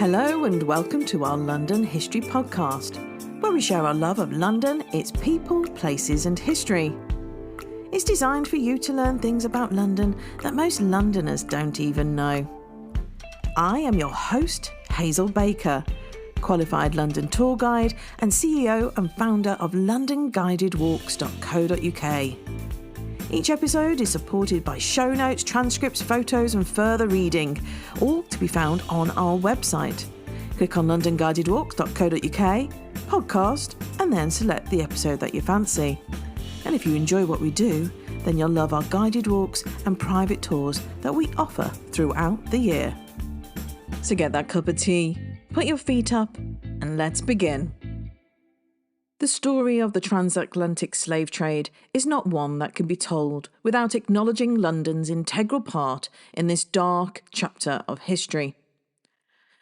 Hello and welcome to our London History Podcast, where we share our love of London, its people, places and history. It's designed for you to learn things about London that most Londoners don't even know. I am your host, Hazel Baker, qualified London tour guide and CEO and founder of londonguidedwalks.co.uk. Each episode is supported by show notes, transcripts, photos and further reading, all to be found on our website. Click on londonguidedwalks.co.uk, podcast, and then select the episode that you fancy. And if you enjoy what we do, then you'll love our guided walks and private tours that we offer throughout the year. So get that cup of tea, put your feet up, and let's begin. The story of the Transatlantic Slave Trade is not one that can be told without acknowledging London's integral part in this dark chapter of history.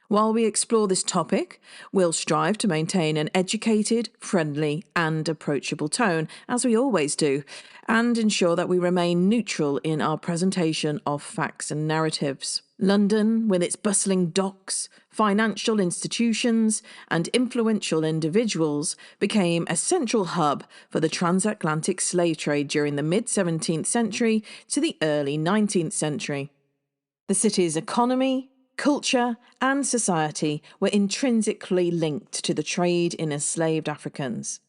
While we explore this topic, we'll strive to maintain an educated, friendly and approachable tone, as we always do, and ensure that we remain neutral in our presentation of facts and narratives. London, with its bustling docks, financial institutions and influential individuals, became a central hub for the transatlantic slave trade during the mid-17th century to the early 19th century. The city's economy, culture and society were intrinsically linked to the trade in enslaved Africans.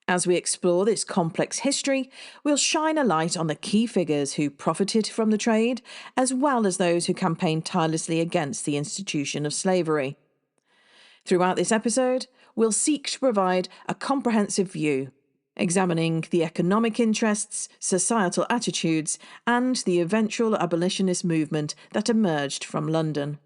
As we explore this complex history, we'll shine a light on the key figures who profited from the trade, as well as those who campaigned tirelessly against the institution of slavery. Throughout this episode, we'll seek to provide a comprehensive view, examining the economic interests, societal attitudes, and the eventual abolitionist movement that emerged from London.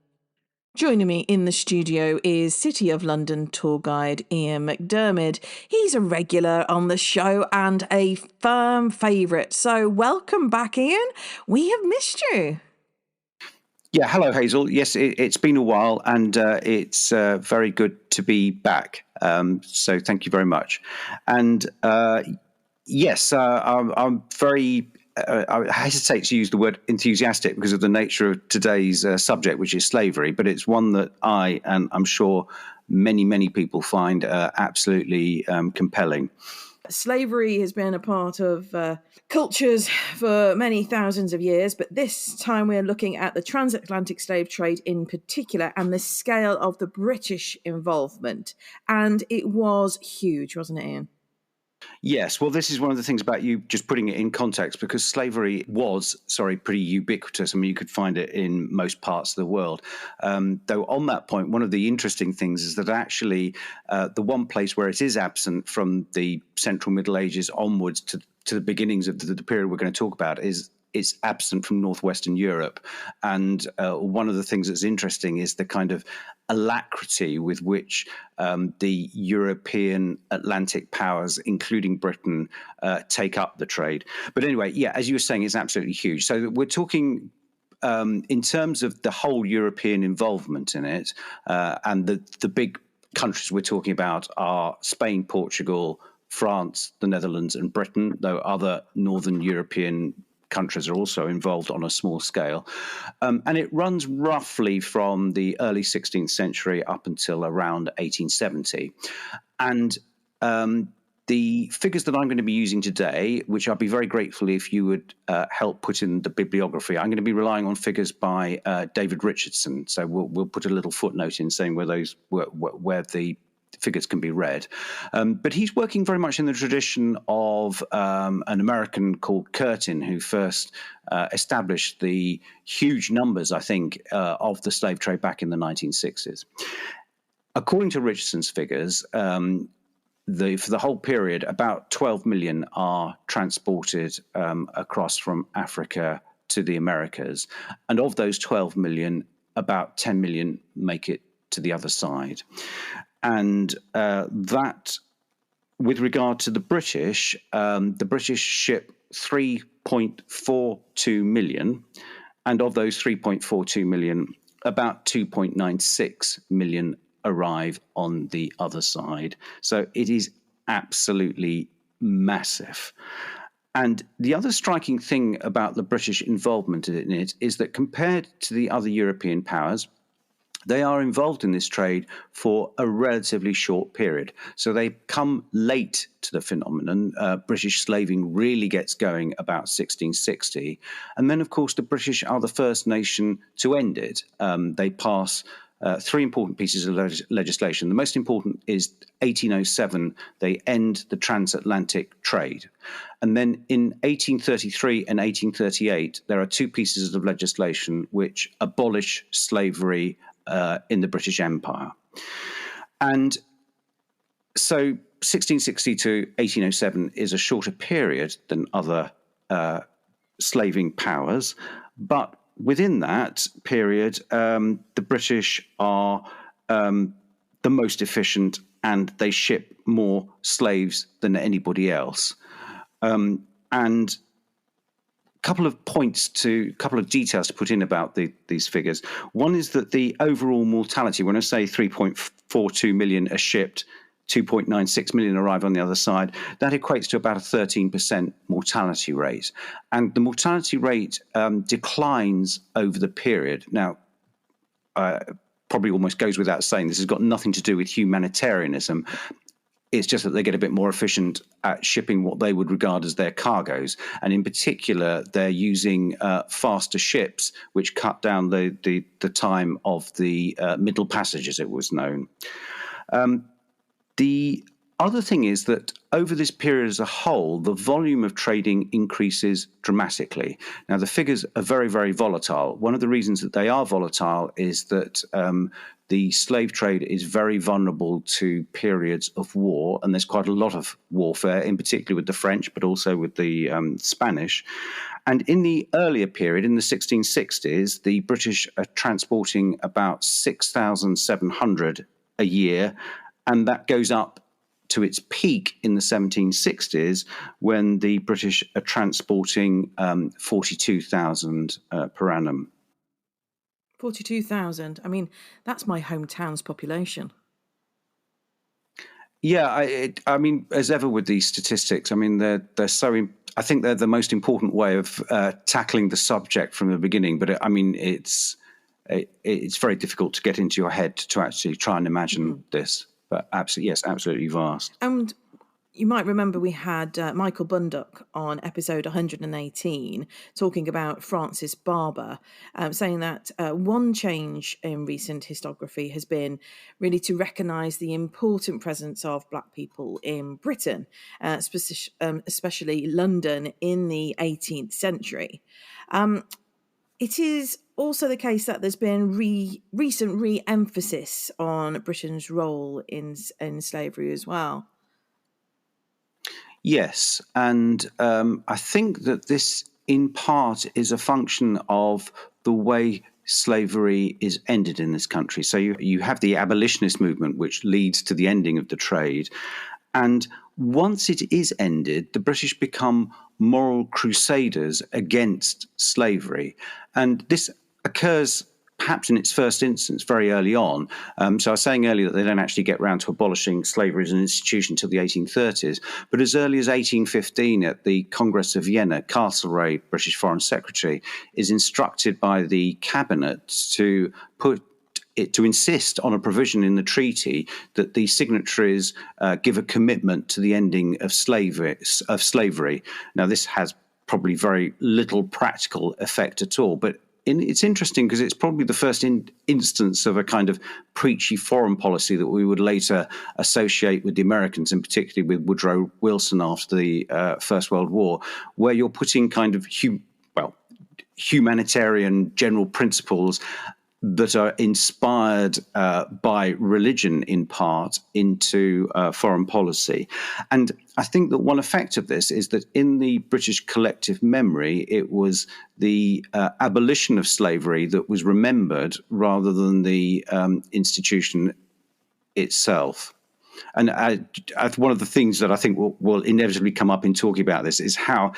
Joining me in the studio is City of London tour guide Ian McDiarmid. He's a regular on the show and a firm favourite. So welcome back, Ian. We have missed you. Yeah, hello, Hazel. Yes, it's been a while and it's very good to be back. So thank you very much. And yes, I'm very... I hesitate to use the word enthusiastic because of the nature of today's subject, which is slavery, but it's one that I, and I'm sure many people find absolutely compelling. Slavery has been a part of cultures for many thousands of years, but this time we're looking at the transatlantic slave trade in particular and the scale of the British involvement. And it was huge, wasn't it, Ian? Yes, well, this is one of the things about you just putting it in context, because slavery was, pretty ubiquitous. I mean, you could find it in most parts of the world. Though on that point, one of the interesting things is that actually the one place where it is absent from the Central Middle Ages onwards to the beginnings of the period we're going to talk about is it's absent from northwestern Europe. And one of the things that's interesting is the kind of alacrity with which the European Atlantic powers, including Britain, take up the trade. But anyway, yeah, as you were saying, it's absolutely huge. So we're talking in terms of the whole European involvement in it, and the big countries we're talking about are Spain, Portugal, France, the Netherlands and Britain, though other northern European countries are also involved on a small scale. And it runs roughly from the early 16th century up until around 1870. And the figures that I'm going to be using today, which I'd be very grateful if you would help put in the bibliography, I'm going to be relying on figures by David Richardson. So we'll put a little footnote in saying where the figures can be read. But he's working very much in the tradition of an American called Curtin, who first established the huge numbers, I think, of the slave trade back in the 1960s. According to Richardson's figures, for the whole period, about 12 million are transported across from Africa to the Americas. And of those 12 million, about 10 million make it to the other side. And that, with regard to the British ship 3.42 million, and of those 3.42 million, about 2.96 million arrive on the other side. So it is absolutely massive. And the other striking thing about the British involvement in it is that compared to the other European powers, they are involved in this trade for a relatively short period. So they come late to the phenomenon. British slaving really gets going about 1660. And then, of course, the British are the first nation to end it. They pass three important pieces of legislation. The most important is 1807. They end the transatlantic trade. And then in 1833 and 1838, there are two pieces of legislation which abolish slavery in the British Empire. And so 1660 to 1807 is a shorter period than other slaving powers, but within that period, the British are the most efficient, and they ship more slaves than anybody else. And couple of details to put in about these figures. One is that the overall mortality, when I say 3.42 million are shipped, 2.96 million arrive on the other side, that equates to about a 13% mortality rate. And the mortality rate declines over the period. Now, probably almost goes without saying, this has got nothing to do with humanitarianism. It's just that they get a bit more efficient at shipping what they would regard as their cargoes. And in particular, they're using faster ships, which cut down the time of the Middle Passage, as it was known. The other thing is that over this period as a whole, the volume of trading increases dramatically. Now, the figures are very, very volatile. One of the reasons that they are volatile is that the slave trade is very vulnerable to periods of war, and there's quite a lot of warfare, in particular with the French, but also with the Spanish. And in the earlier period, in the 1660s, the British are transporting about 6,700 a year, and that goes up to its peak in the 1760s when the British are transporting 42,000 per annum. 42,000. I mean, that's my hometown's population. Yeah, I mean, as ever with these statistics, I mean, they're so. I think they're the most important way of tackling the subject from the beginning. But I mean, it's very difficult to get into your head to actually try and imagine this. But absolutely, yes, absolutely vast. And you might remember we had Michael Bundock on episode 118 talking about Francis Barber, saying that one change in recent historiography has been really to recognise the important presence of Black people in Britain, especially London in the 18th century. It is also the case that there's been recent re-emphasis on Britain's role in slavery as well. Yes, and I think that this, in part, is a function of the way slavery is ended in this country. So you have the abolitionist movement, which leads to the ending of the trade. And once it is ended, the British become moral crusaders against slavery. And this occurs perhaps in its first instance very early on. So I was saying earlier that they don't actually get round to abolishing slavery as an institution until the 1830s. But as early as 1815 at the Congress of Vienna, Castlereagh, British Foreign Secretary, is instructed by the cabinet to insist on a provision in the treaty that the signatories give a commitment to the ending of slavery. Now, this has probably very little practical effect at all, but it's interesting because it's probably the first instance of a kind of preachy foreign policy that we would later associate with the Americans, and particularly with Woodrow Wilson after the First World War, where you're putting kind of humanitarian general principles that are inspired by religion in part into foreign policy. And I think that one effect of this is that in the British collective memory, it was the abolition of slavery that was remembered rather than the institution itself. And one of the things that I think will inevitably come up in talking about this is how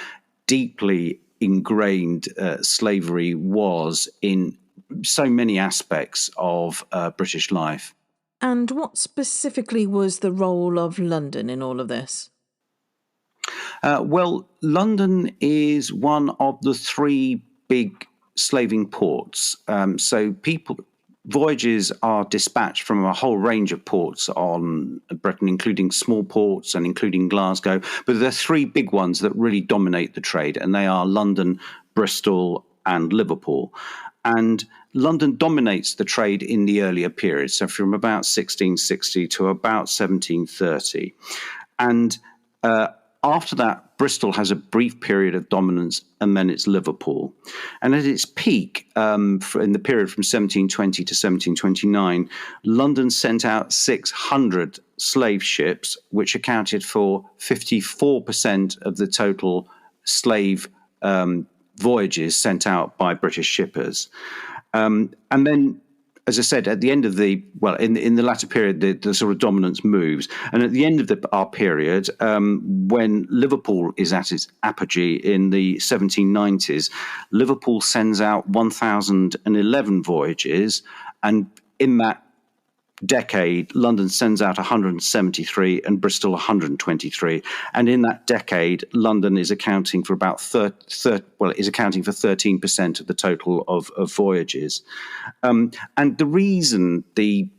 deeply ingrained slavery was in so many aspects of British life. And what specifically was the role of London in all of this? Well, London is one of the three big slaving ports. So voyages are dispatched from a whole range of ports on Britain, including small ports and including Glasgow. But there are three big ones that really dominate the trade, and they are London, Bristol, and Liverpool. And London dominates the trade in the earlier periods, so from about 1660 to about 1730. And after that, Bristol has a brief period of dominance, and then it's Liverpool. And at its peak, in the period from 1720 to 1729, London sent out 600 slave ships, which accounted for 54% of the total slave voyages sent out by British shippers. And then, as I said, at the end of in the latter period, the sort of dominance moves. And at the end of our period, when Liverpool is at its apogee in the 1790s, Liverpool sends out 1,011 voyages. And in that decade, London sends out 173 and Bristol 123. And in that decade, London is accounting for about 13% of the total of voyages. And the reason the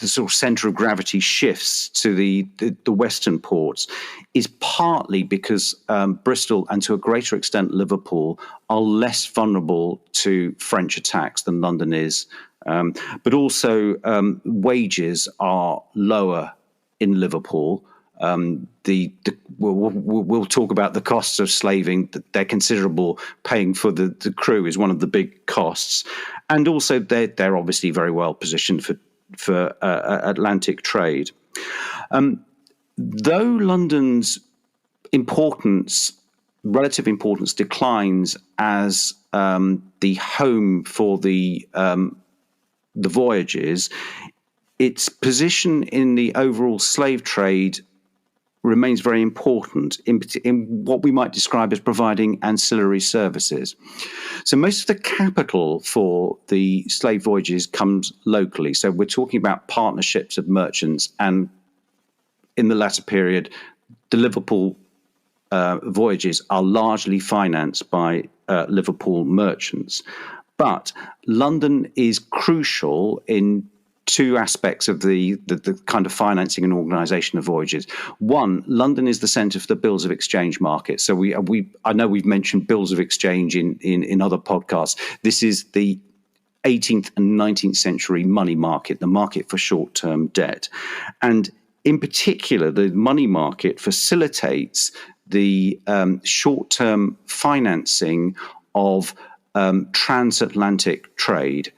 sort of center of gravity shifts to the western ports is partly because Bristol and to a greater extent Liverpool are less vulnerable to French attacks than London is. But also wages are lower in Liverpool. We'll talk about the costs of slaving. They're considerable. Paying for the crew is one of the big costs, and also they're obviously very well positioned for Atlantic trade. Though London's relative importance declines as the home for the voyages, its position in the overall slave trade remains very important in what we might describe as providing ancillary services. So most of the capital for the slave voyages comes locally. So we're talking about partnerships of merchants, and in the latter period, the Liverpool voyages are largely financed by Liverpool merchants. But London is crucial in two aspects of the kind of financing and organisation of voyages. One, London is the centre for the bills of exchange market. So I know we've mentioned bills of exchange in other podcasts. This is the 18th and 19th century money market, the market for short-term debt. And in particular, the money market facilitates the short-term financing of transatlantic trade.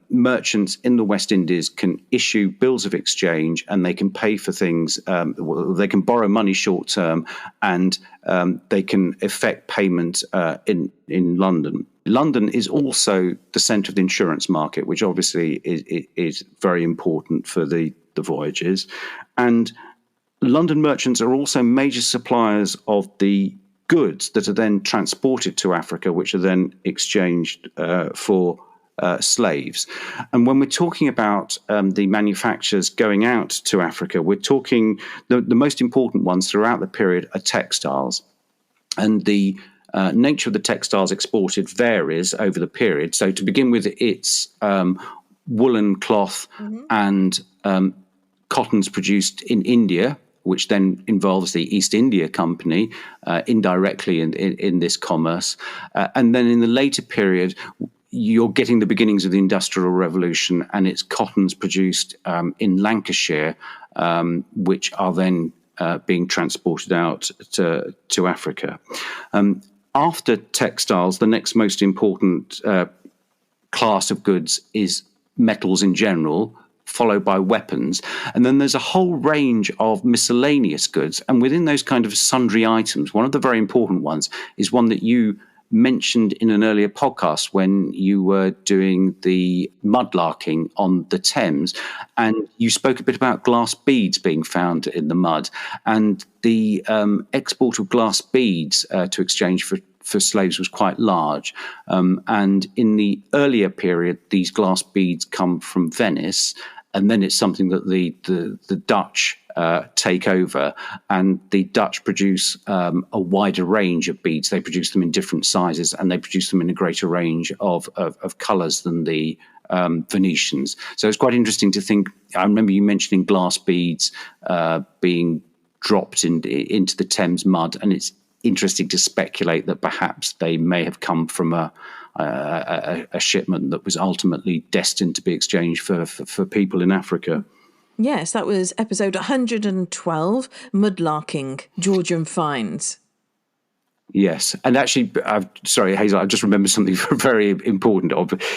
Merchants in the West Indies can issue bills of exchange, and they can pay for things. They can borrow money short term, and they can effect payment in London. London is also the centre of the insurance market, which obviously is very important for the voyages. And London merchants are also major suppliers of the goods that are then transported to Africa, which are then exchanged for slaves. And when we're talking about the manufacturers going out to Africa, we're talking the most important ones throughout the period are textiles. And the nature of the textiles exported varies over the period. So to begin with, it's woolen cloth and cottons produced in India, which then involves the East India Company indirectly in this commerce. And then in the later period, you're getting the beginnings of the Industrial Revolution, and it's cottons produced in Lancashire, which are then being transported out to Africa. After textiles, the next most important class of goods is metals in general, followed by weapons. And then there's a whole range of miscellaneous goods. And within those kind of sundry items, one of the very important ones is one that you mentioned in an earlier podcast when you were doing the mudlarking on the Thames. And you spoke a bit about glass beads being found in the mud. And the export of glass beads to exchange for slaves was quite large. And in the earlier period, these glass beads come from Venice. and then it's something that the Dutch take over, and the Dutch produce a wider range of beads. They produce them in different sizes, and they produce them in a greater range of colours than the Venetians. So it's quite interesting to think. I remember you mentioning glass beads being dropped into the Thames mud, and it's interesting to speculate that perhaps they may have come from a shipment that was ultimately destined to be exchanged for people in Africa. Yes, that was episode 112, Mudlarking, Georgian Finds. Yes, and actually, sorry, Hazel, I just remembered something very important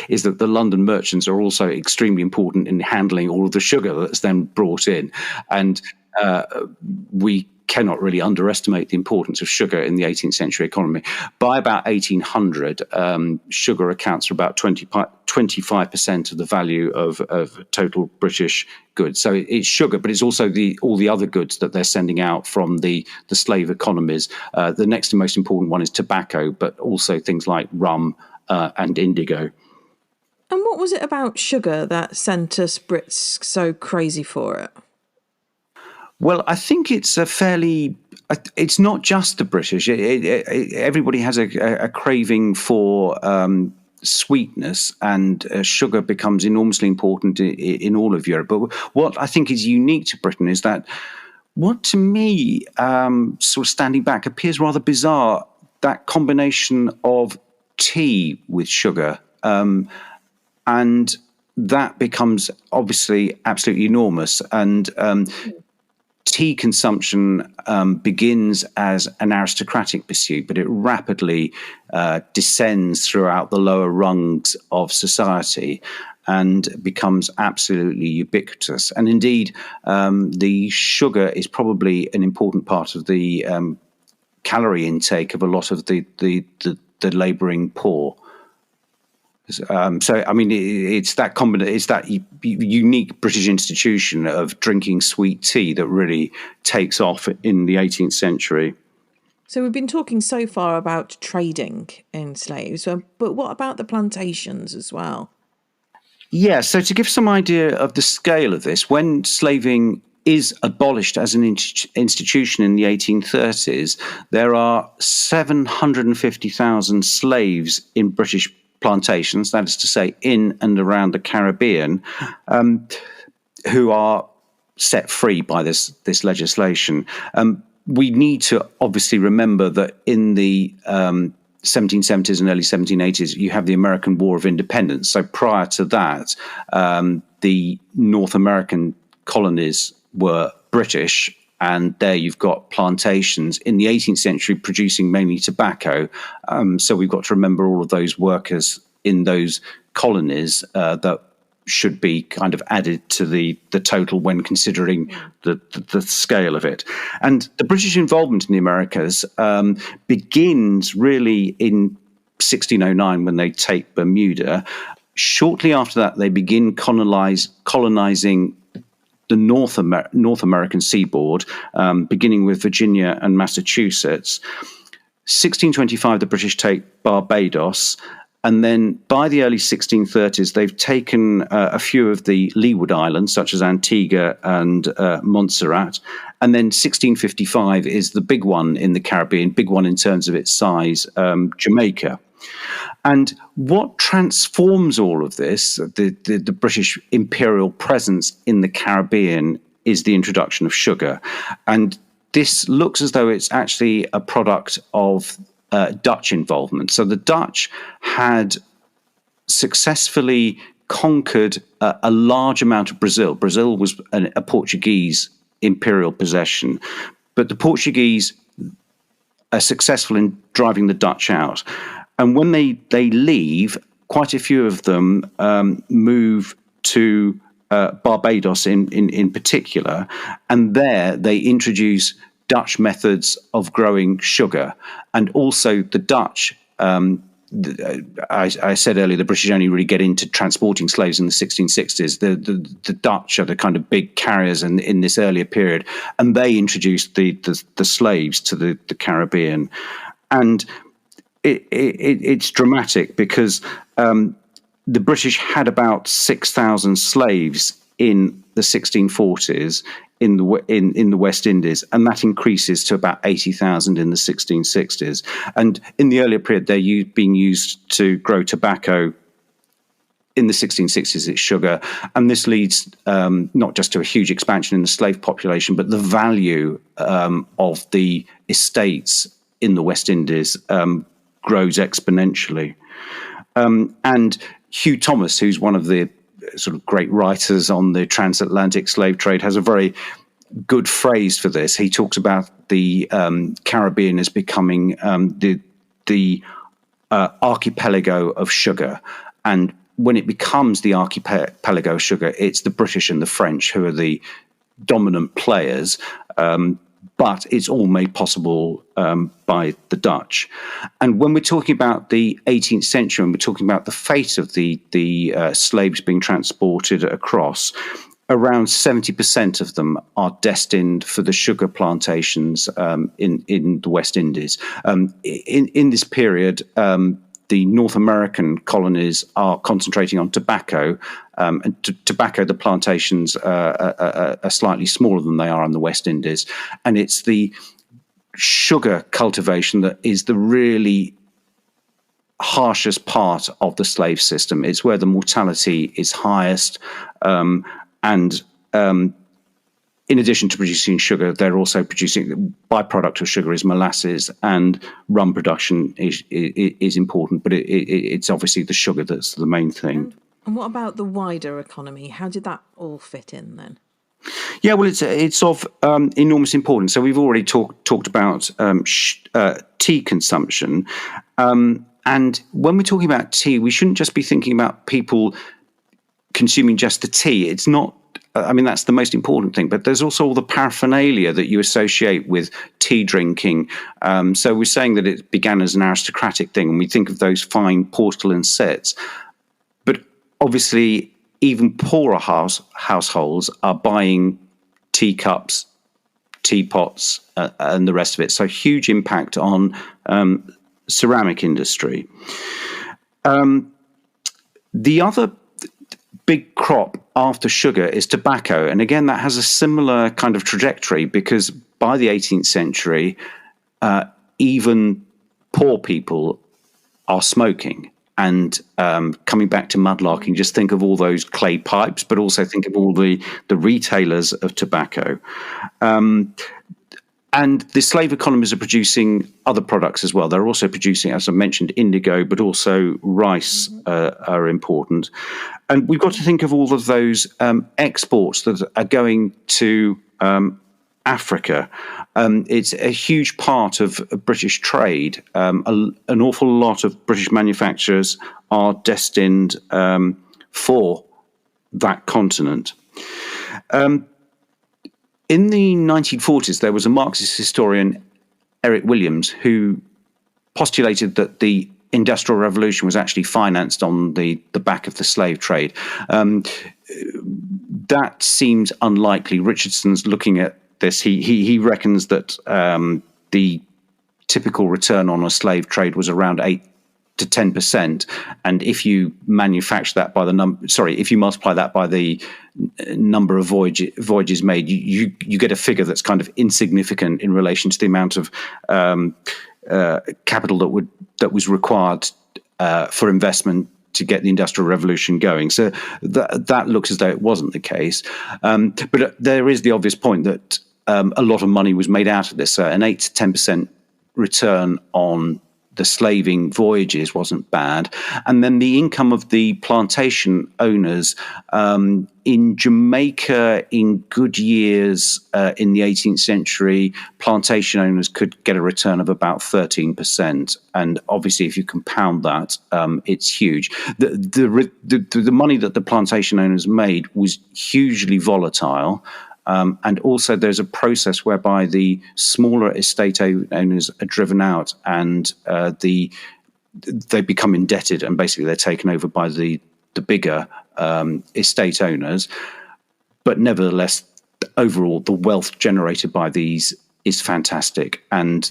is that the London merchants are also extremely important in handling all of the sugar that's then brought in. And we cannot really underestimate the importance of sugar in the 18th century economy. By about 1800, sugar accounts for about 25% of the value of total British goods. So it's sugar, but it's also all the other goods that they're sending out from the slave economies. The next and most important one is tobacco, but also things like rum and indigo. And what was it about sugar that sent us Brits so crazy for it? Well, I think it's it's not just the British. Everybody has a craving for sweetness, and sugar becomes enormously important in all of Europe. But what I think is unique to Britain is that what to me, sort of standing back, appears rather bizarre, that combination of tea with sugar. And that becomes obviously absolutely enormous. And tea consumption begins as an aristocratic pursuit, but it rapidly descends throughout the lower rungs of society and becomes absolutely ubiquitous. And indeed, the sugar is probably an important part of the calorie intake of a lot of the labouring poor. So, I mean, it's that unique British institution of drinking sweet tea that really takes off in the 18th century. So we've been talking so far about trading in slaves, but what about the plantations as well? Yeah, so to give some idea of the scale of this, when slaving is abolished as an institution in the 1830s, there are 750,000 slaves in British plantations, that is to say, in and around the Caribbean, who are set free by this legislation. We need to obviously remember that in the 1770s and early 1780s, you have the American War of Independence. So prior to that, the North American colonies were British, and there you've got plantations in the 18th century producing mainly tobacco. So we've got to remember all of those workers in those colonies that should be kind of added to the total when considering the scale of it. And the British involvement in the Americas begins really in 1609 when they take Bermuda. Shortly after that, they begin colonizing the North American seaboard, beginning with Virginia and Massachusetts. 1625, the British take Barbados. And then by the early 1630s, they've taken a few of the Leeward Islands, such as Antigua and Montserrat. And then 1655 is the big one in the Caribbean, big one in terms of its size, Jamaica. And what transforms all of this, the British imperial presence in the Caribbean, is the introduction of sugar. And this looks as though it's actually a product of Dutch involvement. So the Dutch had successfully conquered a large amount of Brazil. Brazil was a Portuguese imperial possession, but the Portuguese are successful in driving the Dutch out. And when they leave, quite a few of them move to Barbados in particular, and there they introduce Dutch methods of growing sugar. And also the Dutch, I said earlier, the British only really get into transporting slaves in the 1660s. The Dutch are the kind of big carriers in this earlier period, and they introduced the slaves to the Caribbean. And it's dramatic because the British had about 6,000 slaves in the 1640s in the West Indies, and that increases to about 80,000 in the 1660s. And in the earlier period, they're being used to grow tobacco. In the 1660s, it's sugar, and this leads not just to a huge expansion in the slave population, but the value of the estates in the West Indies grows exponentially. And Hugh Thomas, who's one of the sort of great writers on the transatlantic slave trade, has a very good phrase for this. He talks about the Caribbean as becoming the archipelago of sugar, and when it becomes the archipelago of sugar, it's the British and the French who are the dominant players, but it's all made possible by the Dutch. And when we're talking about the 18th century, and we're talking about the fate of the slaves being transported across, around 70% of them are destined for the sugar plantations in the West Indies. In this period, the North American colonies are concentrating on tobacco, and tobacco, the plantations are slightly smaller than they are in the West Indies. And it's the sugar cultivation that is the really harshest part of the slave system. It's where the mortality is highest. And in addition to producing sugar, they're also producing, byproduct of sugar is molasses, and rum production is important, but it's obviously the sugar that's the main thing. And what about the wider economy? How did that all fit in then? Yeah, well, it's of enormous importance. So we've already talked about tea consumption. And when we're talking about tea, we shouldn't just be thinking about people consuming just the tea. It's not, I mean, that's the most important thing, but there's also all the paraphernalia that you associate with tea drinking. So we're saying that it began as an aristocratic thing, and we think of those fine porcelain sets. But obviously, even poorer households are buying teacups, teapots, and the rest of it. So huge impact on ceramic industry. The other big crop after sugar is tobacco. And again, that has a similar kind of trajectory, because by the 18th century, even poor people are smoking. And coming back to mudlarking, just think of all those clay pipes, but also think of all the retailers of tobacco. And the slave economies are producing other products as well. They're also producing, as I mentioned, indigo, but also rice are important. And we've got to think of all of those exports that are going to Africa. It's a huge part of British trade. An awful lot of British manufacturers are destined for that continent. In the 1940s, there was a Marxist historian, Eric Williams, who postulated that the Industrial Revolution was actually financed on the back of the slave trade. That seems unlikely. Richardson's looking at this. He reckons that the typical return on a slave trade was around 8 to 10%, and if you manufacture that by if you multiply that by the number of voyages made, you get a figure that's kind of insignificant in relation to the amount of capital that was required for investment to get the Industrial Revolution going. So that looks as though it wasn't the case. But there is the obvious point that a lot of money was made out of this. An 8 to 10% return on the slaving voyages wasn't bad. And then the income of the plantation owners in Jamaica, in good years in the 18th century, plantation owners could get a return of about 13%. And obviously, if you compound that, it's huge. The money that the plantation owners made was hugely volatile. And also there's a process whereby the smaller estate owners are driven out, and they become indebted, and basically they're taken over by the bigger estate owners. But nevertheless, overall, the wealth generated by these is fantastic. And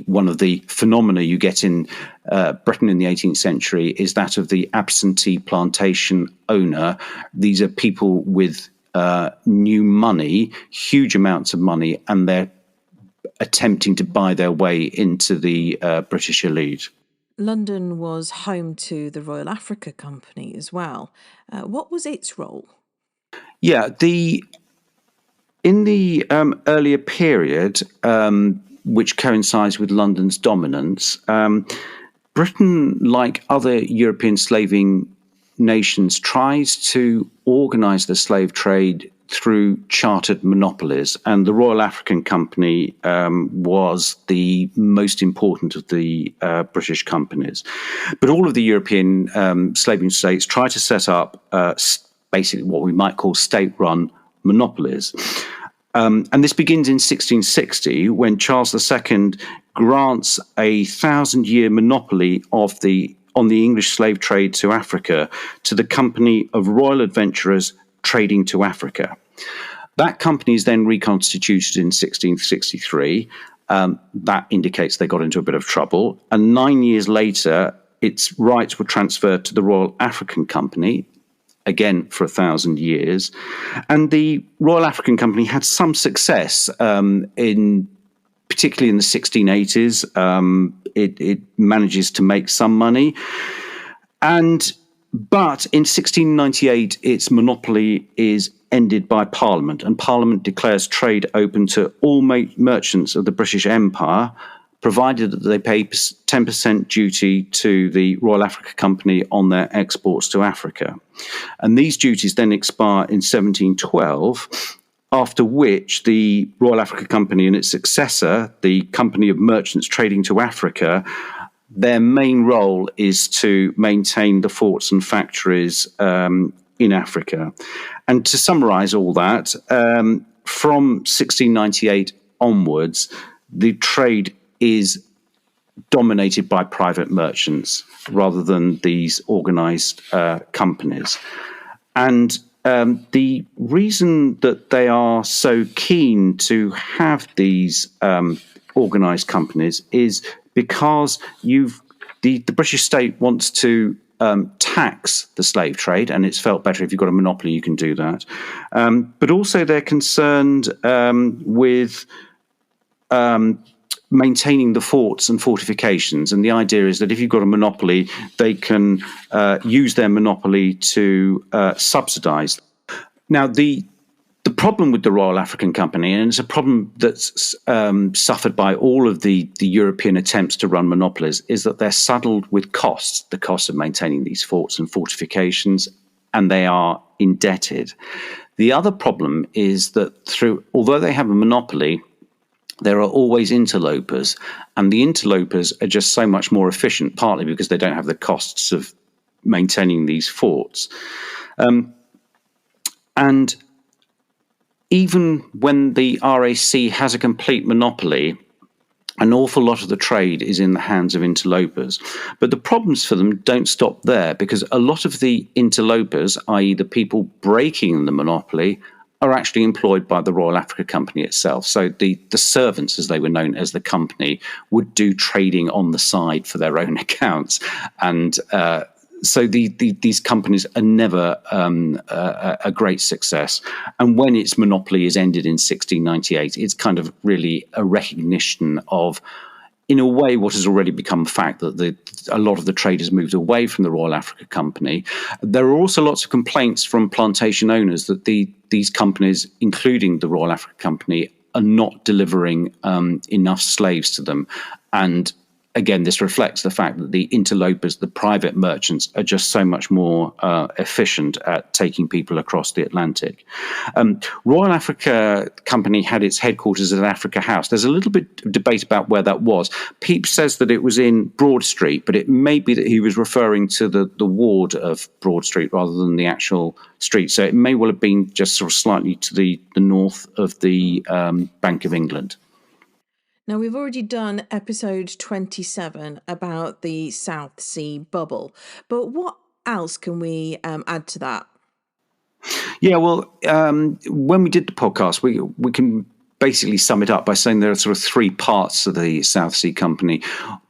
one of the phenomena you get in Britain in the 18th century is that of the absentee plantation owner. These are people with new money, huge amounts of money, and they're attempting to buy their way into the British elite. London was home to the Royal Africa Company as well. What was its role? Yeah, in the earlier period, which coincides with London's dominance, Britain, like other European slaving nations, tries to organise the slave trade through chartered monopolies, and the Royal African Company was the most important of the British companies. But all of the European slaving states try to set up basically what we might call state-run monopolies. And this begins in 1660 when Charles II grants a 1,000-year monopoly on the English slave trade to Africa to the Company of Royal Adventurers Trading to Africa. That company is then reconstituted in 1663. That indicates they got into a bit of trouble. And 9 years later, its rights were transferred to the Royal African Company, again for 1,000 years. And the Royal African Company had some success particularly in the 1680s. It manages to make some money. But in 1698, its monopoly is ended by Parliament, and Parliament declares trade open to all merchants of the British Empire, provided that they pay 10% duty to the Royal Africa Company on their exports to Africa. And these duties then expire in 1712, after which the Royal Africa Company and its successor, the Company of Merchants Trading to Africa, their main role is to maintain the forts and factories in Africa. And to summarize all that, from 1698 onwards, the trade is dominated by private merchants rather than these organized companies. And the reason that they are so keen to have these organized companies is because the British state wants to tax the slave trade, and it's felt better if you've got a monopoly, you can do that. But also they're concerned with maintaining the forts and fortifications. And the idea is that if you've got a monopoly, they can use their monopoly to subsidize. Now, the problem with the Royal African Company, and it's a problem that's suffered by all of the European attempts to run monopolies, is that they're saddled with costs, the cost of maintaining these forts and fortifications, and they are indebted. The other problem is that although they have a monopoly, there are always interlopers, and the interlopers are just so much more efficient, partly because they don't have the costs of maintaining these forts. And even when the RAC has a complete monopoly, an awful lot of the trade is in the hands of interlopers. But the problems for them don't stop there, because a lot of the interlopers, i.e. the people breaking the monopoly, are actually employed by the Royal Africa Company itself. So the servants, as they were known as the company, would do trading on the side for their own accounts. And so these companies are never a great success. And when its monopoly is ended in 1698, it's kind of really a recognition of, in a way, what has already become a fact, that a lot of the trade has moved away from the Royal Africa Company. There are also lots of complaints from plantation owners that these companies, including the Royal Africa Company, are not delivering enough slaves to them. And again, this reflects the fact that the interlopers, the private merchants, are just so much more efficient at taking people across the Atlantic. Royal Africa Company had its headquarters at Africa House. There's a little bit of debate about where that was. Pepys says that it was in Broad Street, but it may be that he was referring to the ward of Broad Street rather than the actual street. So it may well have been just sort of slightly to the north of the Bank of England. Now, we've already done episode 27 about the South Sea bubble, but what else can we add to that? Yeah, well, when we did the podcast, we can basically sum it up by saying there are sort of three parts of the South Sea Company.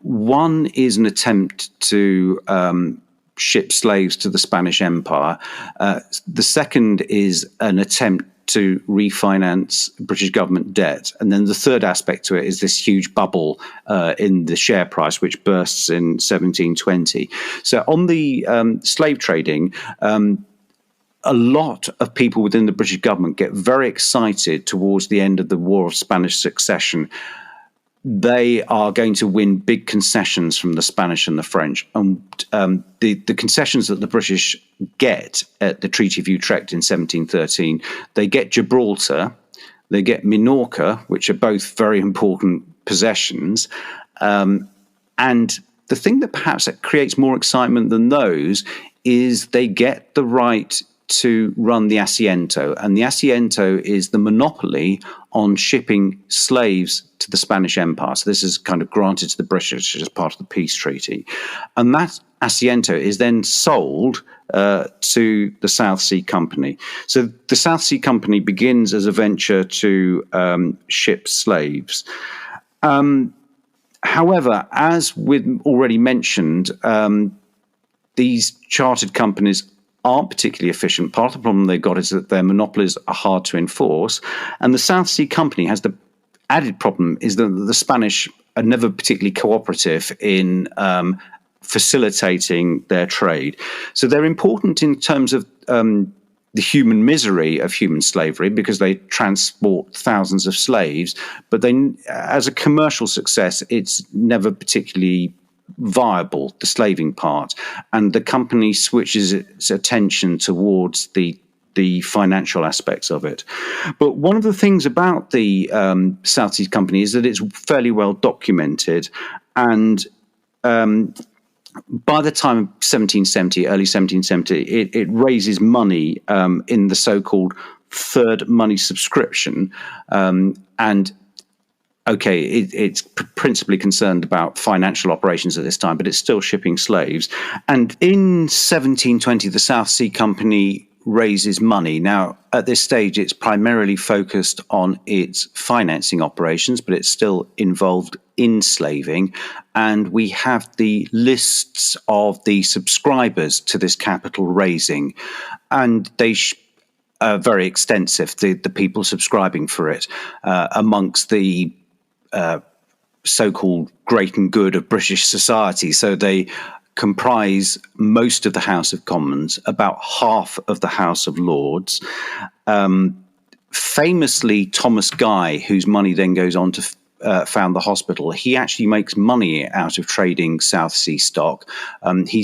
One is an attempt to ship slaves to the Spanish Empire. The second is an attempt to refinance British government debt. And then the third aspect to it is this huge bubble in the share price, which bursts in 1720. So on the slave trading, a lot of people within the British government get very excited towards the end of the War of Spanish Succession. They are going to win big concessions from the Spanish and the French. And the concessions that the British get at the Treaty of Utrecht in 1713, they get Gibraltar, they get Minorca, which are both very important possessions. And the thing that perhaps creates more excitement than those is they get the right to run the Asiento. And the Asiento is the monopoly on shipping slaves to the Spanish Empire. So this is kind of granted to the British as part of the peace treaty. And that Asiento is then sold to the South Sea Company. So the South Sea Company begins as a venture to ship slaves. However, as we've already mentioned, these chartered companies aren't particularly efficient. Part of the problem they've got is that their monopolies are hard to enforce. And the South Sea Company has the added problem is that the Spanish are never particularly cooperative in facilitating their trade. So they're important in terms of the human misery of human slavery because they transport thousands of slaves. But they, as a commercial success, it's never particularly viable, the slaving part, and the company switches its attention towards the financial aspects of it. But one of the things about the South Sea Company is that it's fairly well documented, and by the time of 1770, early 1770, it raises money in the so-called third money subscription, and okay, it's principally concerned about financial operations at this time, but it's still shipping slaves. And in 1720, the South Sea Company raises money. Now, at this stage, it's primarily focused on its financing operations, but it's still involved in slaving. And we have the lists of the subscribers to this capital raising, and they are very extensive, the people subscribing for it, amongst the so-called great and good of British society. So they comprise most of the House of Commons, about half of the House of Lords. Famously, Thomas Guy, whose money then goes on to found the hospital, he actually makes money out of trading South Sea stock. He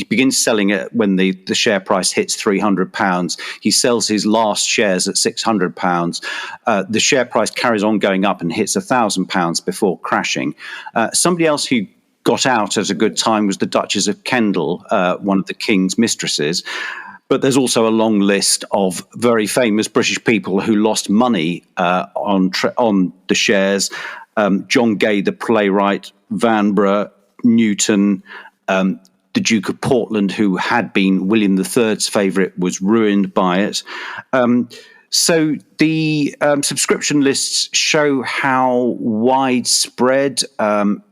begins selling it when the share price hits £300. He sells his last shares at £600. The share price carries on going up and hits £1,000 before crashing. Somebody else who got out at a good time was the Duchess of Kendal, one of the King's mistresses. But there's also a long list of very famous British people who lost money on the shares. John Gay, the playwright, Vanbrugh, Newton, the Duke of Portland, who had been William III's favourite, was ruined by it. So the subscription lists show how widespread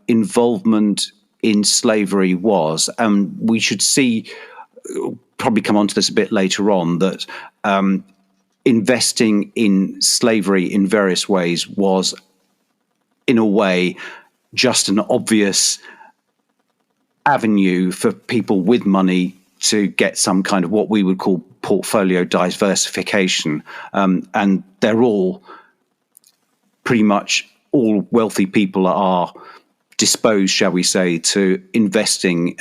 involvement in slavery was. We should see, probably come on to this a bit later on, that investing in slavery in various ways was, in a way, just an obvious avenue for people with money to get some kind of what we would call portfolio diversification. And they're all, pretty much all wealthy people are disposed, shall we say, to investing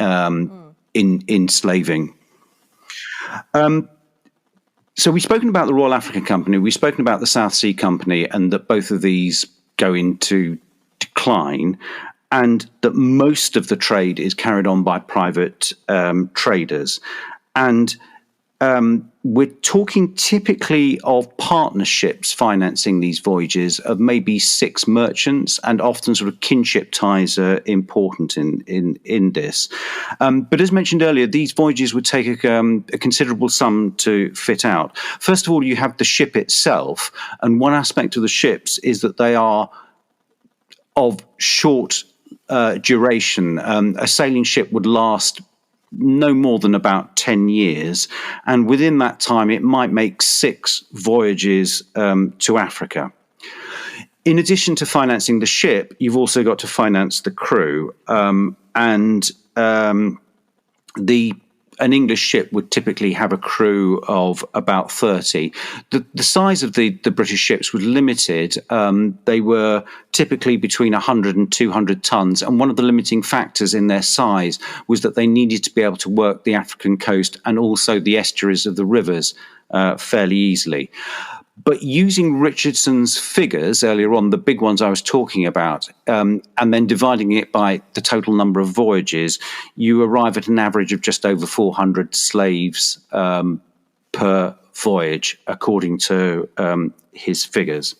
in slaving. So we've spoken about the Royal African Company, we've spoken about the South Sea Company, and that both of these go into decline, and that most of the trade is carried on by private traders. And we're talking typically of partnerships financing these voyages of maybe 6 merchants, and often sort of kinship ties are important in this. But as mentioned earlier, these voyages would take a considerable sum to fit out. First of all, you have the ship itself, and one aspect of the ships is that they are of short duration. A sailing ship would last no more than about 10 years. And within that time, it might make 6 voyages to Africa. In addition to financing the ship, you've also got to finance the crew. An English ship would typically have a crew of about 30. The size of the British ships was limited. They were typically between 100 and 200 tons. And one of the limiting factors in their size was that they needed to be able to work the African coast and also the estuaries of the rivers fairly easily. But using Richardson's figures earlier on, the big ones I was talking about, and then dividing it by the total number of voyages, you arrive at an average of just over 400 slaves per voyage, according to his figures.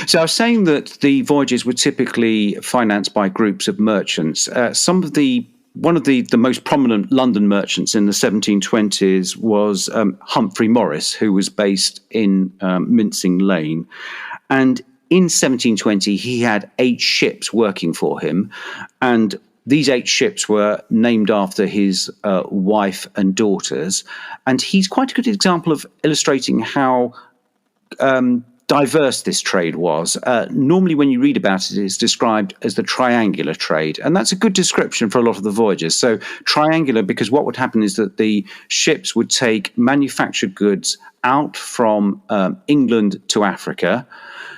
So I was saying that the voyages were typically financed by groups of merchants. One of the most prominent London merchants in the 1720s was Humphrey Morris, who was based in Mincing Lane. And in 1720, he had 8 ships working for him. And these 8 ships were named after his wife and daughters. And he's quite a good example of illustrating how diverse this trade was. Normally, when you read about it, it's described as the triangular trade. And that's a good description for a lot of the voyages. So triangular, because what would happen is that the ships would take manufactured goods out from England to Africa,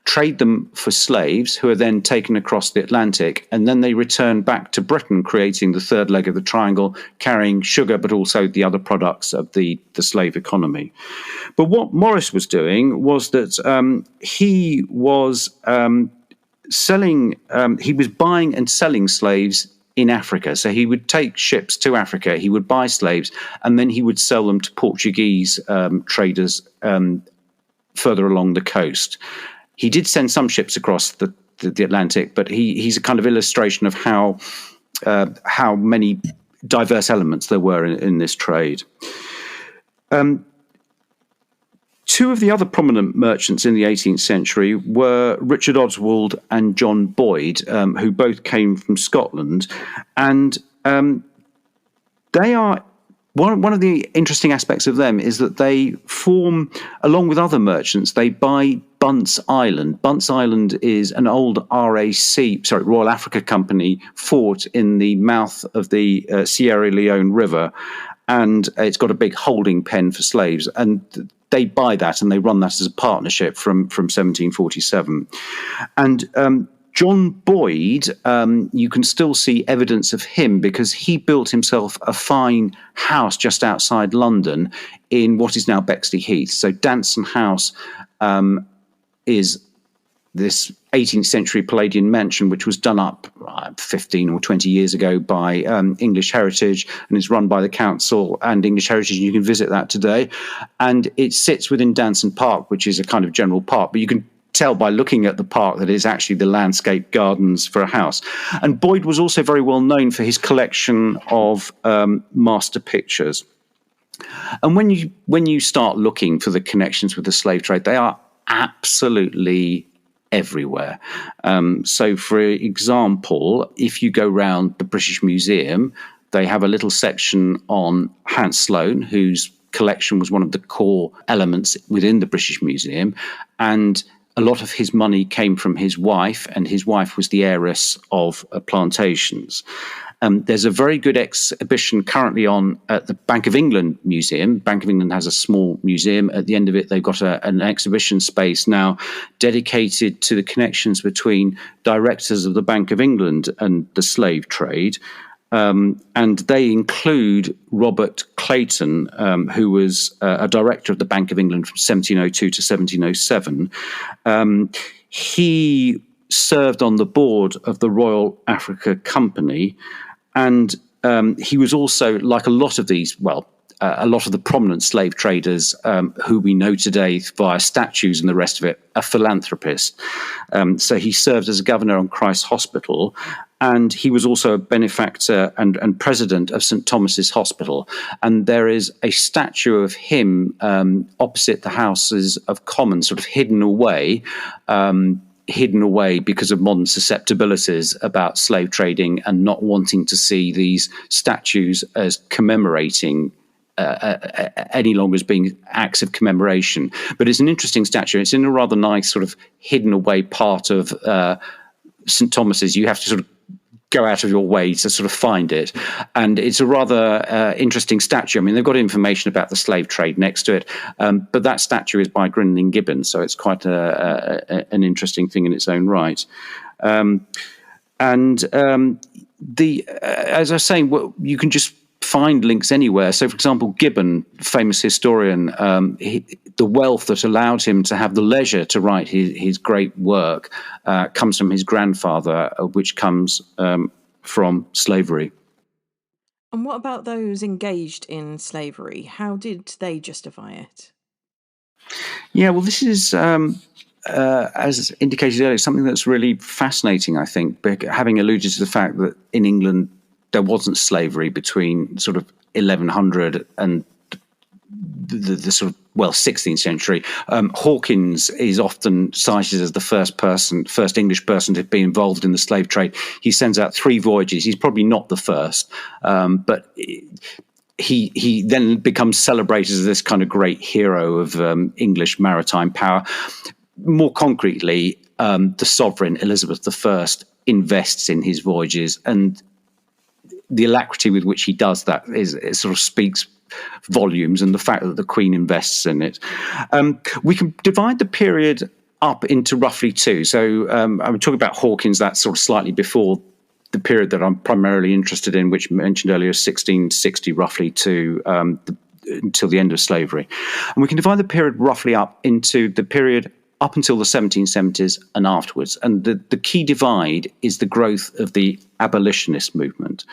trade them for slaves who are then taken across the Atlantic, and then they return back to Britain, creating the third leg of the triangle, carrying sugar, but also the other products of the slave economy. But what Morris was doing was that he was buying and selling slaves in Africa. So he would take ships to Africa, he would buy slaves, and then he would sell them to Portuguese traders further along the coast. He did send some ships across the Atlantic, but he's a kind of illustration of how many diverse elements there were in this trade. Two of the other prominent merchants in the 18th century were Richard Oswald and John Boyd, who both came from Scotland. And they are one of the interesting aspects of them is that they form, along with other merchants, they buy Bunce Island. Bunce Island is an old Royal Africa Company fort in the mouth of the Sierra Leone River, and it's got a big holding pen for slaves. And they buy that and they run that as a partnership from 1747. And John Boyd, you can still see evidence of him because he built himself a fine house just outside London in what is now Bexley Heath. So Danson House is this 18th century Palladian mansion, which was done up 15 or 20 years ago by English Heritage and is run by the council and English Heritage. And you can visit that today. And it sits within Danson Park, which is a kind of general park, but you can tell by looking at the park that is actually the landscape gardens for a house. And Boyd was also very well known for his collection of master pictures. And when you start looking for the connections with the slave trade, they are absolutely everywhere. So, for example, if you go round the British Museum, they have a little section on Hans Sloane, whose collection was one of the core elements within the British Museum. And a lot of his money came from his wife, and his wife was the heiress of plantations. There's a very good exhibition currently on at the Bank of England Museum. Bank of England has a small museum. At the end of it, they've got an exhibition space now dedicated to the connections between directors of the Bank of England and the slave trade. And they include Robert Clayton, who was a director of the Bank of England from 1702 to 1707. He served on the board of the Royal Africa Company, and he was also, like a lot of the prominent slave traders who we know today via statues and the rest of it, a philanthropist. So he served as a governor on Christ's Hospital, and he was also a benefactor and president of St. Thomas's Hospital. And there is a statue of him opposite the Houses of Commons, sort of hidden away. hidden away because of modern susceptibilities about slave trading and not wanting to see these statues as commemorating any longer as being acts of commemoration. But it's an interesting statue. It's in a rather nice sort of hidden away part of St. Thomas's. You have to sort of go out of your way to sort of find it. And it's a rather interesting statue. I mean, they've got information about the slave trade next to it, but that statue is by Grinling Gibbons, so it's quite an interesting thing in its own right. As I was saying, well, you can just find links anywhere. So, for example, Gibbon, famous historian, the wealth that allowed him to have the leisure to write his great work comes from his grandfather, which comes from slavery. And what about those engaged in slavery? How did they justify it? Yeah, well, this is, as indicated earlier, something that's really fascinating, I think, having alluded to the fact that in England there wasn't slavery between sort of 1100 and the sort of, 16th century. Hawkins is often cited as the first English person to be involved in the slave trade. He sends out 3 voyages. He's probably not the first, but he then becomes celebrated as this kind of great hero of English maritime power. More concretely, the sovereign Elizabeth I invests in his voyages, and the alacrity with which he does that it sort of speaks volumes, and the fact that the Queen invests in it. We can divide the period up into roughly 2. So I'm talking about Hawkins, that's sort of slightly before the period that I'm primarily interested in, which I mentioned earlier, 1660 roughly to until the end of slavery. And we can divide the period roughly up into the period up until the 1770s and afterwards. And the key divide is the growth of the abolitionist movement.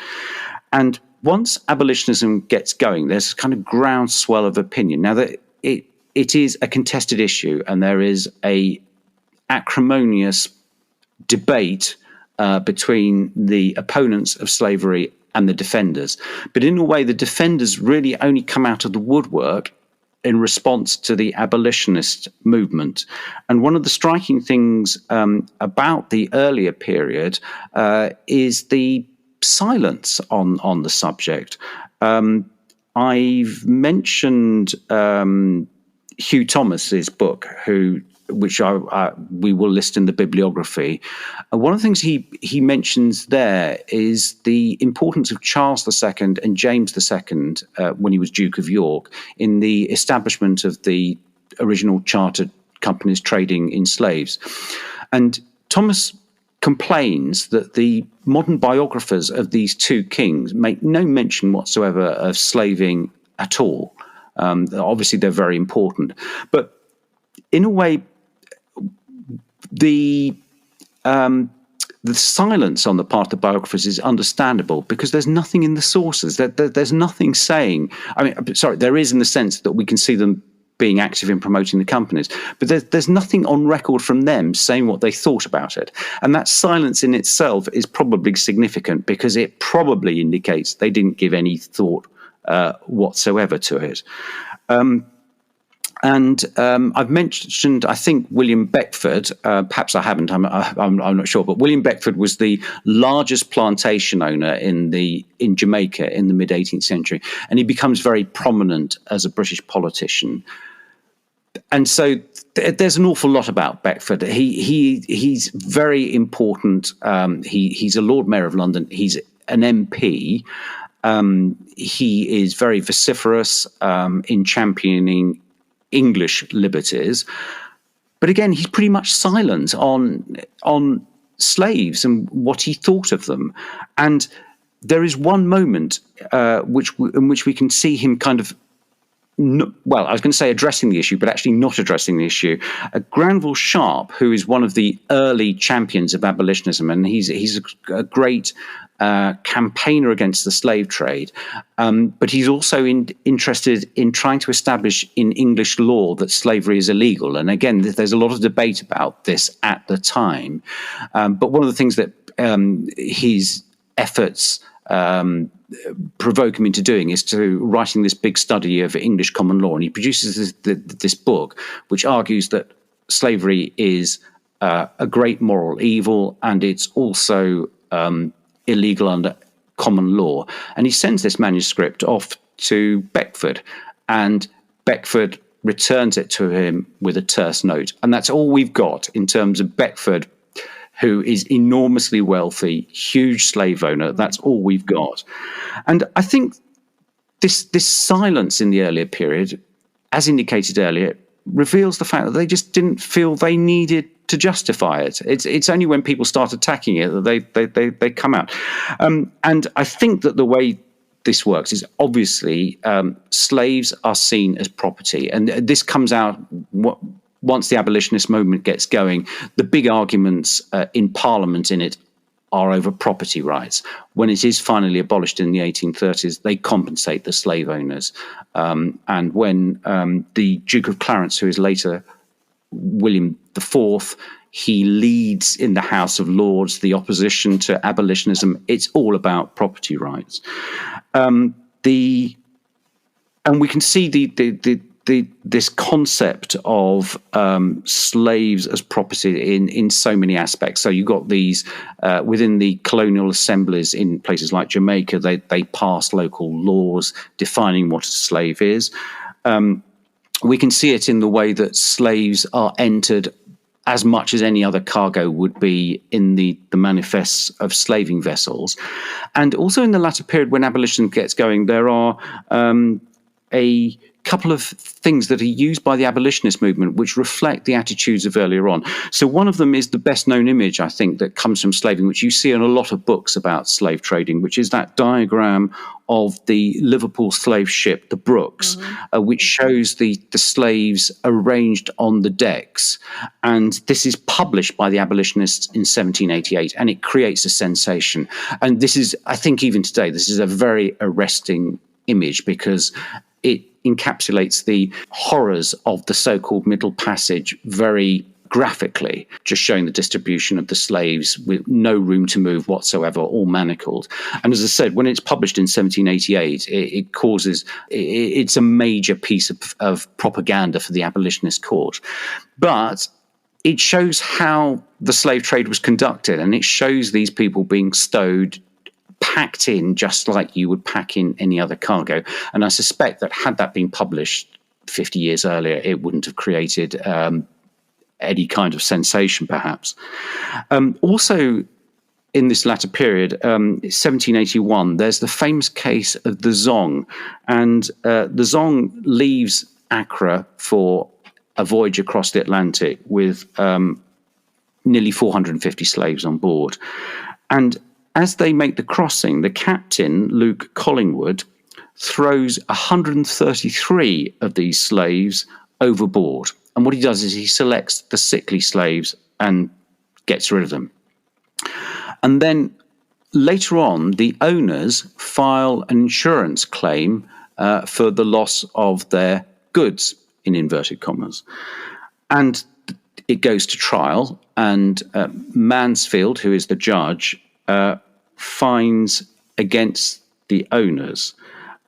And once abolitionism gets going, there's a kind of groundswell of opinion. Now, that it is a contested issue, and there is a acrimonious debate between the opponents of slavery and the defenders. But in a way, the defenders really only come out of the woodwork in response to the abolitionist movement. And one of the striking things about the earlier period is the silence on the subject. I've mentioned Hugh Thomas's book, which we will list in the bibliography. One of the things he mentions there is the importance of Charles II and James II when he was Duke of York in the establishment of the original chartered companies trading in slaves. And Thomas complains that the modern biographers of these 2 kings make no mention whatsoever of slaving at all. Obviously, they're very important. But in a way, the silence on the part of the biographers is understandable because there's nothing in the sources. There's nothing saying. There is in the sense that we can see them being active in promoting the companies, but there's nothing on record from them saying what they thought about it. And that silence in itself is probably significant because it probably indicates they didn't give any thought whatsoever to it. I've mentioned, I think, William Beckford. Perhaps I haven't. I'm not sure. But William Beckford was the largest plantation owner in Jamaica in the mid 18th century, and he becomes very prominent as a British politician. And so there's an awful lot about Beckford. He's very important. He's a Lord Mayor of London. He's an MP. He is very vociferous in championing English liberties, but again, he's pretty much silent on slaves and what he thought of them. And there is one moment in which we can see him kind of, I was going to say addressing the issue, but actually not addressing the issue. Granville Sharp, who is one of the early champions of abolitionism, and he's a great campaigner against the slave trade, but he's also interested in trying to establish in English law that slavery is illegal. And again, there's a lot of debate about this at the time. But one of the things that his efforts provoke him into doing is to writing this big study of English common law. And he produces this book, which argues that slavery is a great moral evil, and it's also illegal under common law. And he sends this manuscript off to Beckford, and Beckford returns it to him with a terse note. And that's all we've got in terms of Beckford, who is enormously wealthy, huge slave owner. That's all we've got. And I think this silence in the earlier period, as indicated earlier, reveals the fact that they just didn't feel they needed to justify it. It's only when people start attacking it that they come out. And I think that the way this works is obviously slaves are seen as property. And this comes out once the abolitionist movement gets going. The big arguments in Parliament in it are over property rights. When it is finally abolished in the 1830s, they compensate the slave owners. And when the Duke of Clarence, who is later William IV, he leads in the House of Lords the opposition to abolitionism, it's all about property rights. And we can see this concept of slaves as property in so many aspects. So you've got these within the colonial assemblies in places like Jamaica, they pass local laws defining what a slave is. We can see it in the way that slaves are entered as much as any other cargo would be in the manifests of slaving vessels. And also in the latter period when abolition gets going, there are a couple of things that are used by the abolitionist movement which reflect the attitudes of earlier on. So one of them is the best known image, I think, that comes from slaving, which you see in a lot of books about slave trading, which is that diagram of the Liverpool slave ship, the Brooks, which shows the slaves arranged on the decks. And this is published by the abolitionists in 1788, and it creates a sensation. And this is, I think even today, this is a very arresting image because it encapsulates the horrors of the so-called Middle Passage very graphically, just showing the distribution of the slaves with no room to move whatsoever, all manacled. And as I said, when it's published in 1788, it's a major piece of propaganda for the abolitionist court. But it shows how the slave trade was conducted, and it shows these people being stowed, packed in just like you would pack in any other cargo. And I suspect that had that been published 50 years earlier, it wouldn't have created any kind of sensation, perhaps. Also, in this latter period, 1781, there's the famous case of the Zong. And the Zong leaves Accra for a voyage across the Atlantic with nearly 450 slaves on board. And as they make the crossing, the captain, Luke Collingwood, throws 133 of these slaves overboard. And what he does is he selects the sickly slaves and gets rid of them. And then later on, the owners file an insurance claim for the loss of their goods, in inverted commas. And it goes to trial, and Mansfield, who is the judge, fines against the owners.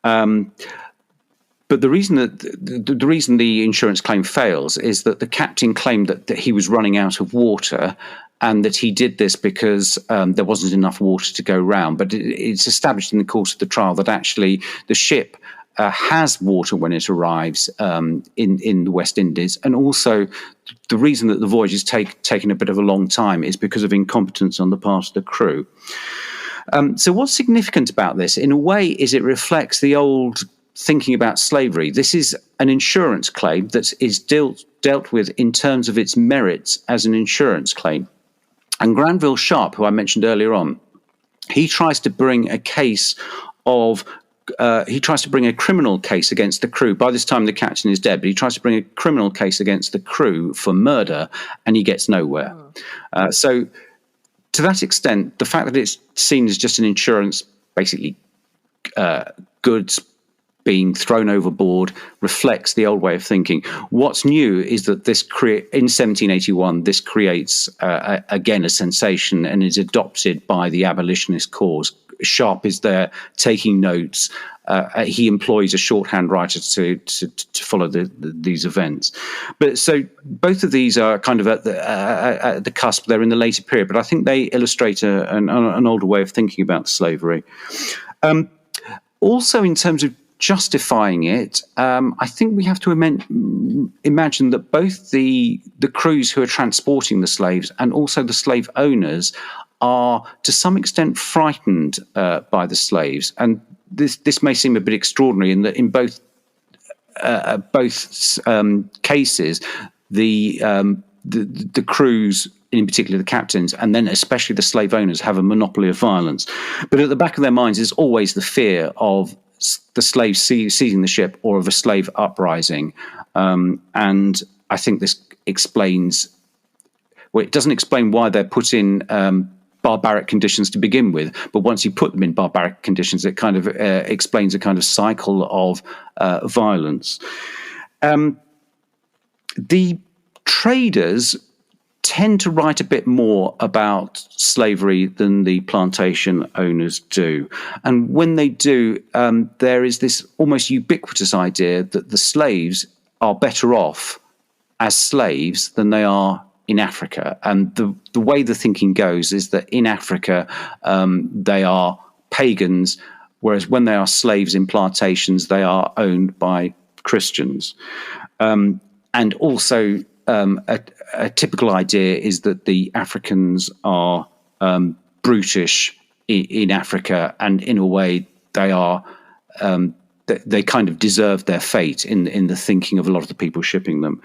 But the reason the insurance claim fails is that the captain claimed that he was running out of water, and that he did this because there wasn't enough water to go round. But it's established in the course of the trial that actually the ship has water when it arrives in the West Indies. And also the reason that the voyage is taken a bit of a long time is because of incompetence on the part of the crew. So what's significant about this, in a way, is it reflects the old thinking about slavery. This is an insurance claim that is dealt with in terms of its merits as an insurance claim. And Granville Sharp, who I mentioned earlier on, he tries to bring a case of he tries to bring a criminal case against the crew. By this time, the captain is dead, but he tries to bring a criminal case against the crew for murder, and he gets nowhere. So to that extent, the fact that it's seen as just an insurance, basically goods being thrown overboard, reflects the old way of thinking. What's new is that in 1781, this creates, again, a sensation and is adopted by the abolitionist cause Sharp is there taking notes. He employs a shorthand writer to follow these events. But so both of these are kind of at the cusp. They're in the later period, but I think they illustrate an older way of thinking about slavery. Also, in terms of justifying it, I think we have to imagine that both the crews who are transporting the slaves and also the slave owners are to some extent frightened by the slaves. And this may seem a bit extraordinary in that in both cases, the crews, in particular the captains, and then especially the slave owners, have a monopoly of violence. But at the back of their minds is always the fear of the slaves seizing the ship or of a slave uprising. And I think this explains, well, it doesn't explain why they're put in barbaric conditions to begin with, but once you put them in barbaric conditions, it kind of explains a kind of cycle of violence. The traders tend to write a bit more about slavery than the plantation owners do. And when they do, there is this almost ubiquitous idea that the slaves are better off as slaves than they are in Africa. And the way the thinking goes is that in Africa, they are pagans, whereas when they are slaves in plantations, they are owned by Christians. And also, a typical idea is that the Africans are brutish in Africa, and in a way they are they kind of deserve their fate in the thinking of a lot of the people shipping them.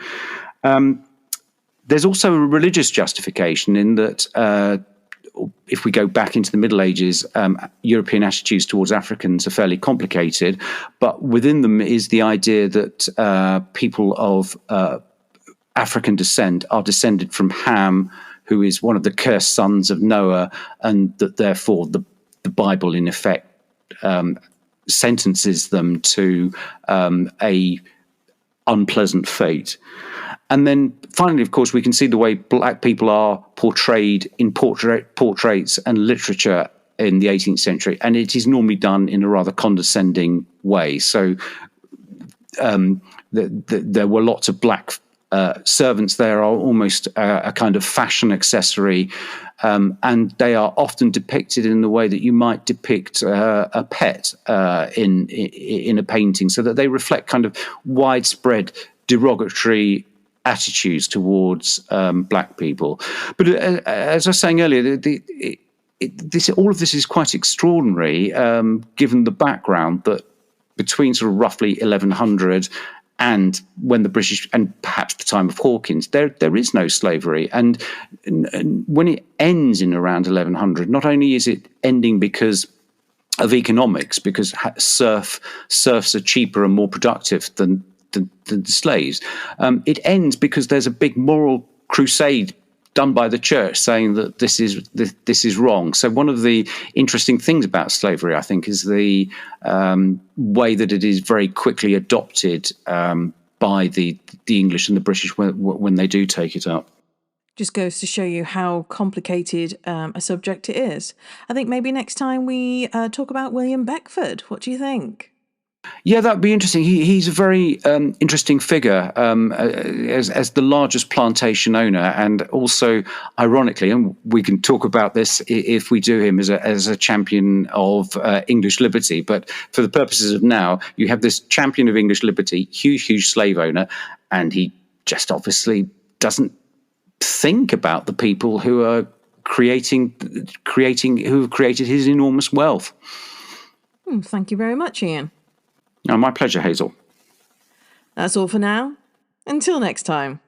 There's also a religious justification in that if we go back into the Middle Ages, European attitudes towards Africans are fairly complicated, but within them is the idea that people of African descent are descended from Ham, who is one of the cursed sons of Noah, and that therefore the Bible in effect sentences them to a unpleasant fate. And then finally, of course, we can see the way black people are portrayed in portraits and literature in the 18th century, and it is normally done in a rather condescending way. So there were lots of black servants there, are almost a kind of fashion accessory, and they are often depicted in the way that you might depict a pet in a painting, so that they reflect kind of widespread derogatory attitudes towards black people. But as I was saying earlier, all of this is quite extraordinary, given the background that between sort of roughly 1100 and when the British, and perhaps the time of Hawkins, there is no slavery. And when it ends in around 1100, not only is it ending because of economics, because serfs are cheaper and more productive than slaves, it ends because there's a big moral crusade done by the church saying that this is wrong. So one of the interesting things about slavery, I think, is the way that it is very quickly adopted by the English and the British when they do take it up. Just goes to show you how complicated a subject it is. I think maybe next time we talk about William Beckford. What do you think? Yeah, that'd be interesting. He's a very interesting figure as the largest plantation owner, and also, ironically, and we can talk about this if we do him as a champion of English liberty. But for the purposes of now, you have this champion of English liberty, huge slave owner, and he just obviously doesn't think about the people who are creating who have created his enormous wealth. Thank you very much, Ian. Oh, my pleasure, Hazel. That's all for now. Until next time.